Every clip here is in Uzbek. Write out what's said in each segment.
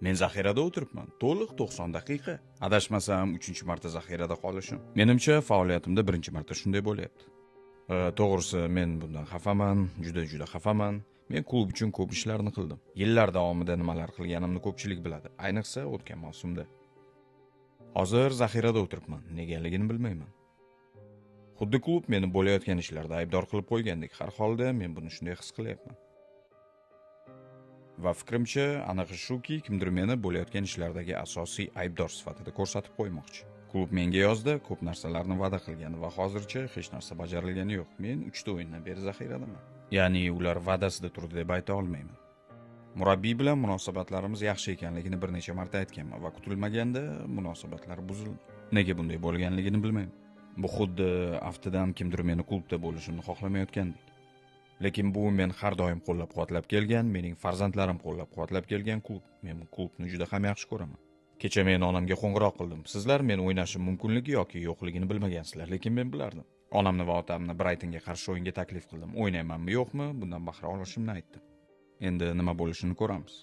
Men zaxirada o'tiribman. To'liq 90 daqiqa. Adashmasam 3-marta zaxirada qolishim. Menimcha, faoliyatimda birinchi marta shunday bo'lyapti. To'g'risi, men bundan xafaman, juda xafaman. Men klub uchun ko'p ishlarni qildim. Yillar davomida nimalar qilganimni ko'pchilik biladi, ayniqsa o'tgan mavsumda. Hozir zaxirada o'tiribman, negaligini bilmayman. Xuddi klub meni bo'layotgan ishlarda aybdor qilib qo'ygandek, har holda men buni shunday his qilyapman. Va fikrimcha, aniq shuki, kimdir meni bo'layotgan ishlardagi asosiy aybdor sifatida ko'rsatib qo'ymoqchi. Klub menga yozdi, ko'p narsalarni va'da qilgan va hozircha hech narsa bajarilgani yo'q. Men 3 ta o'yindan beri zaxiradaman. Ya'ni ular va'dasida turdi deb ayta olmayman. Murabbiy bilan munosabatlarimiz yaxshi ekanligini bir necha marta aytganman va kutilmaganda munosabatlar buzildi. Nega bunday bo'lganligini bilmayman. Bu xuddi aftidan kimdir meni klubda bo'lishimni xohlamayotgandek. Lekin bu men har doim qo'llab-quvvatlab kelgan, mening farzandlarim qo'llab-quvvatlab kelgan klub. Men klubni juda ham yaxshi ko'raman. Kecha men onamga qo'ng'iroq qildim. Sizlar men o'ynashim mumkinligi yoki yo'qligini bilmagansizlar, lekin men bilardim. Onamni va otamni Brightonga qarshi o'yinga taklif qildim. O'ynaymanmi, yo'qmi, bundan bahra olishimni aytdim. Endi nima bo'lishini ko'ramiz.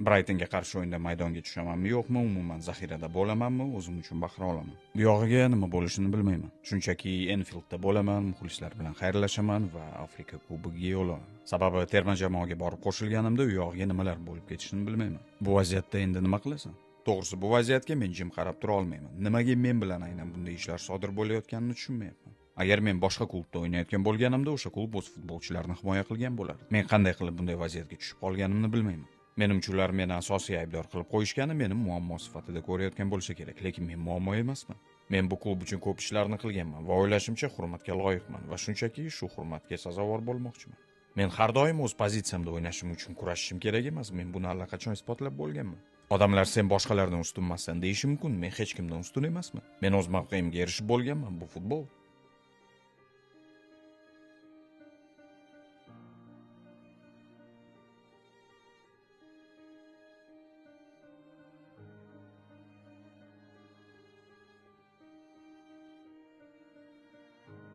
Brightonga qarshi o'yinda maydonga tushamanmi, yo'qmi, umuman zaxirada bo'lamanmi, o'zim uchun bahra olaman. Bu yog'iga nima bo'lishini bilmayman. Shunchaki Enfieldda bo'laman, muxlislar bilan xayrlashaman va Afrika Kubogiga yo'l olaman. Sababi terma jamoaga borib qo'shilganimda u yog'iga nimalar bo'lib ketishini bilmayman. Bu vaziyatda endi nima qilasan? To'g'risi, bu vaziyatga men jim qarab tura olmayman. Nimaga men bilan aynan bunday ishlar sodir bo'layotganini tushunmayapman. Agar men boshqa klubda o'ynayotgan bo'lganimda, o'sha klub o'z futbolchilarini himoya qilgan bo'lardi. Men qanday qilib bunday vaziyatga tushib qolganimni bilmayman. Menimcha ular meni asosiy aybdor qilib qo'yishgani meni muammo sifatida ko'rayotgan bo'lsa kerak, lekin men muammo emasman. Men bu klub uchun ko'p ishlarni qilganman va o'ylashimcha hurmatga loyiqman va shunchaki shu hurmatga sazovor bo'lmoqchiman. Men har doim o'z pozitsiyamda o'ynashim uchun kurashishim kerak emas. Men buni allaqachon isbotlab bo'lganman. Odamlar sen boshqalardan ustunmassan deyishi mumkin. Men hech kimdan ustun emasman. Men o'z mavqeimga erishib bo'lganman. Bu futbol.